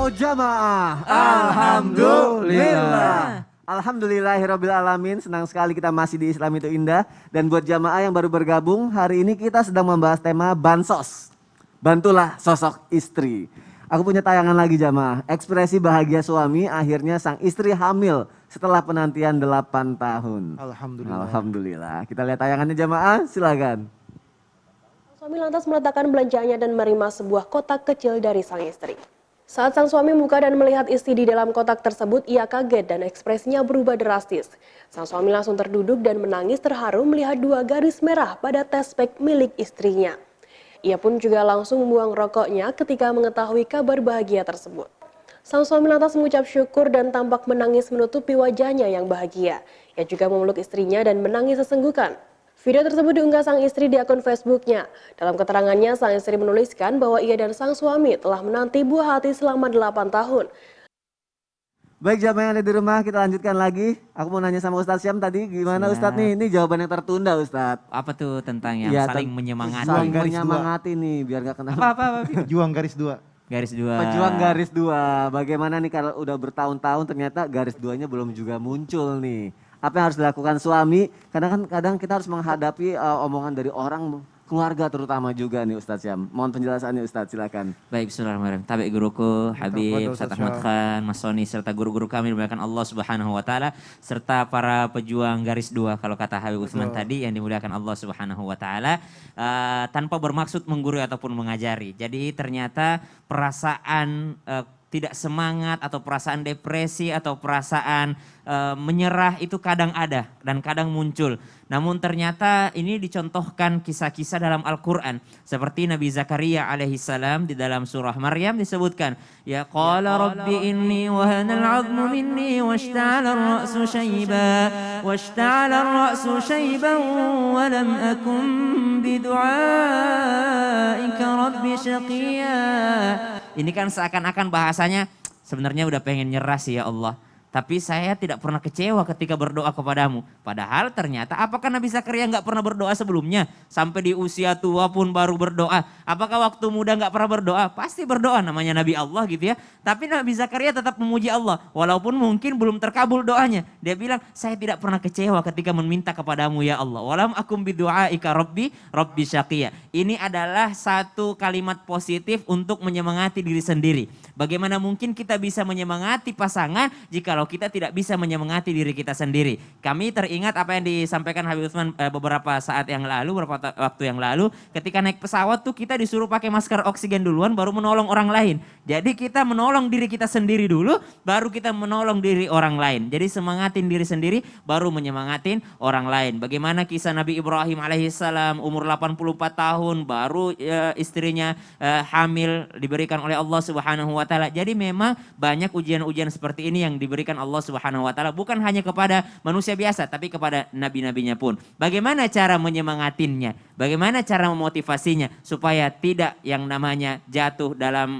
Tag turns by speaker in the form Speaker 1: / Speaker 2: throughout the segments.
Speaker 1: Oh jamaah,
Speaker 2: Alhamdulillah.
Speaker 1: Alhamdulillahirabbil alamin. Senang sekali kita masih di Islam itu Indah. Dan buat jamaah yang baru bergabung, hari ini kita sedang membahas tema bansos. Bantulah sosok istri. Aku punya tayangan lagi jamaah. Ekspresi bahagia suami, akhirnya sang istri hamil setelah penantian 8 tahun. Alhamdulillah. Kita lihat tayangannya jamaah, silakan.
Speaker 3: Suami lantas meletakkan belanjaannya dan menerima sebuah kotak kecil dari sang istri. Saat sang suami buka dan melihat istri di dalam kotak tersebut, ia kaget dan ekspresinya berubah drastis. Sang suami langsung terduduk dan menangis terharu melihat 2 garis merah pada tespek milik istrinya. Ia pun juga langsung membuang rokoknya ketika mengetahui kabar bahagia tersebut. Sang suami lantas mengucap syukur dan tampak menangis menutupi wajahnya yang bahagia. Ia juga memeluk istrinya dan menangis sesenggukan. Video tersebut diunggah sang istri di akun Facebooknya. Dalam keterangannya, sang istri menuliskan bahwa ia dan sang suami telah menanti buah hati selama 8 tahun.
Speaker 1: Baik jamaah yang ada di rumah, kita lanjutkan lagi. Aku mau nanya sama Ustadz Syam tadi, gimana Ustadz nih? Ini jawaban yang tertunda Ustadz.
Speaker 2: Apa tuh tentang yang
Speaker 1: Ya,
Speaker 2: saling menyemangati?
Speaker 1: Saling
Speaker 4: garis
Speaker 1: menyemangati nih, biar gak kenapa.
Speaker 2: Apa?
Speaker 4: Pejuang garis 2.
Speaker 2: Garis 2.
Speaker 1: Pejuang garis 2. Bagaimana nih kalau udah bertahun-tahun ternyata garis 2-nya belum juga muncul nih. Apa yang harus dilakukan suami? Kadang kita harus menghadapi omongan dari orang, keluarga terutama juga nih Ustadz Syam. Mohon penjelasannya Ustadz, silakan.
Speaker 2: Baik, bismillahirrahmanirrahim. Tabi guruku, Habib,
Speaker 4: Ustadz
Speaker 2: Ustadz Ahmad Khan, Mas Soni, serta guru-guru kami dimuliakan Allah Subhanahu wa taala, serta para pejuang garis 2 kalau kata Habib Utsman tadi yang dimuliakan Allah Subhanahu wa taala, tanpa bermaksud menggurui ataupun mengajari. Jadi ternyata perasaan tidak semangat atau perasaan depresi atau perasaan menyerah itu kadang ada dan kadang muncul. Namun ternyata ini dicontohkan kisah-kisah dalam Al-Quran. Seperti Nabi Zakaria alaihissalam di dalam surah Maryam disebutkan. Ya qala rabbi inni wahanal 'azmu minni washta'ala ar-ra'su shayban wa lam akum bidu'aika rabbi syaqiyya. Ini kan seakan-akan bahasanya sebenarnya udah pengen nyerah sih ya Allah. Tapi saya tidak pernah kecewa ketika berdoa kepadamu. Padahal ternyata apakah Nabi Zakaria nggak pernah berdoa sebelumnya? Sampai di usia tua pun baru berdoa. Apakah waktu muda nggak pernah berdoa? Pasti berdoa, namanya Nabi Allah gitu ya. Tapi Nabi Zakaria tetap memuji Allah. Walaupun mungkin belum terkabul doanya. Dia bilang, saya tidak pernah kecewa ketika meminta kepadamu ya Allah. Walam akum bidu'aika rabbi syaqiyya. Ini adalah satu kalimat positif untuk menyemangati diri sendiri. Bagaimana mungkin kita bisa menyemangati pasangan jika kita tidak bisa menyemangati diri kita sendiri. Kami teringat apa yang disampaikan Habib Utsman beberapa saat yang lalu, beberapa waktu yang lalu, ketika naik pesawat tuh kita disuruh pakai masker oksigen duluan baru menolong orang lain. Jadi kita menolong diri kita sendiri dulu, baru kita menolong diri orang lain. Jadi semangatin diri sendiri, baru menyemangatin orang lain. Bagaimana kisah Nabi Ibrahim alaihissalam umur 84 tahun, baru istrinya hamil diberikan oleh Allah Subhanahu wa taala. Jadi memang banyak ujian-ujian seperti ini yang diberikan Allah Subhanahu wa taala bukan hanya kepada manusia biasa tapi kepada nabi-nabinya pun. Bagaimana cara menyemangatinya? Bagaimana cara memotivasinya supaya tidak yang namanya jatuh dalam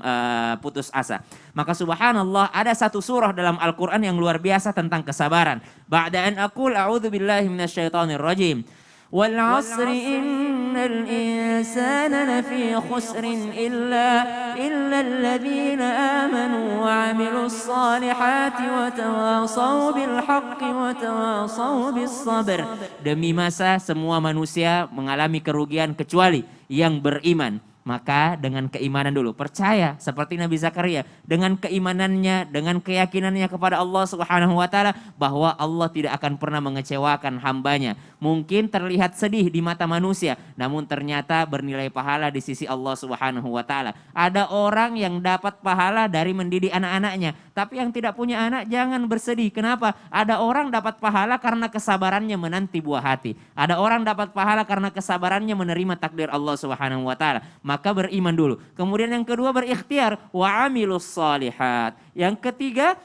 Speaker 2: putus asa? Maka subhanallah ada satu surah dalam Al-Qur'an yang luar biasa tentang kesabaran. Ba'da an aqul a'udzubillahi minasyaitonir rajim. Wal 'asri innal insana lafi khusrin illa alladhina amanu wa 'amilus salihati wa tawasaw bil haqqi wa tawasaw bis sabr. Demi masa semua manusia mengalami kerugian kecuali yang beriman. Maka dengan keimanan dulu, percaya seperti Nabi Zakaria, dengan keimanannya, dengan keyakinannya kepada Allah Subhanahu wa taala bahwa Allah tidak akan pernah mengecewakan hambanya. Mungkin terlihat sedih di mata manusia, namun ternyata bernilai pahala di sisi Allah Subhanahu wa taala. Ada orang yang dapat pahala dari mendidik anak-anaknya, tapi yang tidak punya anak jangan bersedih. Kenapa? Ada orang dapat pahala karena kesabarannya menanti buah hati. Ada orang dapat pahala karena kesabarannya menerima takdir Allah Subhanahu wa taala. Maka beriman dulu. Kemudian yang kedua berikhtiar, wa amilus salihat. Yang ketiga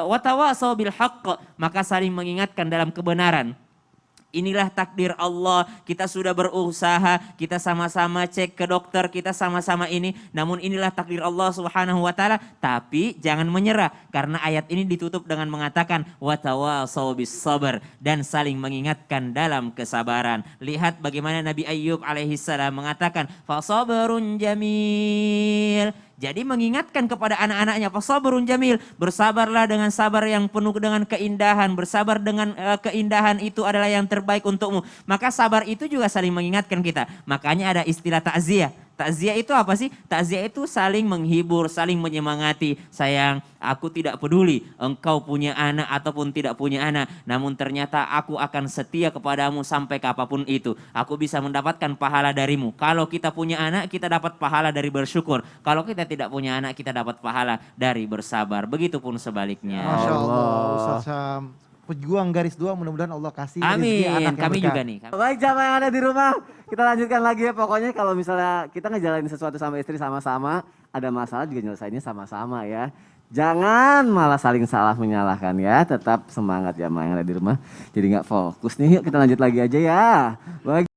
Speaker 2: wa tawasaw bil haqq, maka saling mengingatkan dalam kebenaran. Inilah takdir Allah, kita sudah berusaha, kita sama-sama cek ke dokter, kita sama-sama ini. Namun inilah takdir Allah Subhanahu wa taala, tapi jangan menyerah karena ayat ini ditutup dengan mengatakan wa tawasaw bis sabr, dan saling mengingatkan dalam kesabaran. Lihat bagaimana Nabi Ayyub alaihissalam mengatakan fa sabrun jamil. Jadi mengingatkan kepada anak-anaknya, fasabrun jamil, bersabarlah dengan sabar yang penuh dengan keindahan, bersabar dengan keindahan itu adalah yang terbaik untukmu. Maka sabar itu juga saling mengingatkan kita. Makanya ada istilah takziah. Takziah itu apa sih? Takziah itu saling menghibur, saling menyemangati. Sayang, aku tidak peduli engkau punya anak ataupun tidak punya anak. Namun ternyata aku akan setia kepadamu sampai kapanpun itu. Aku bisa mendapatkan pahala darimu. Kalau kita punya anak, kita dapat pahala dari bersyukur. Kalau kita tidak punya anak, kita dapat pahala dari bersabar. Begitupun sebaliknya.
Speaker 4: Masya Allah,
Speaker 1: Allah.
Speaker 4: Ustaz Syam. Pejuang garis 2, mudah-mudahan Allah kasih rezeki
Speaker 2: Amin.
Speaker 4: anak yang
Speaker 2: Kami
Speaker 4: berkah.
Speaker 2: juga nih.
Speaker 1: Baik jamaah yang ada di rumah, kita lanjutkan lagi ya. Pokoknya kalau misalnya kita ngejalanin sesuatu sama istri sama-sama, ada masalah juga nyelesainnya sama-sama ya. Jangan malah saling salah menyalahkan ya. Tetap semangat jamaah yang ada di rumah. Jadi nggak fokus nih, yuk kita lanjut lagi aja ya. Baik.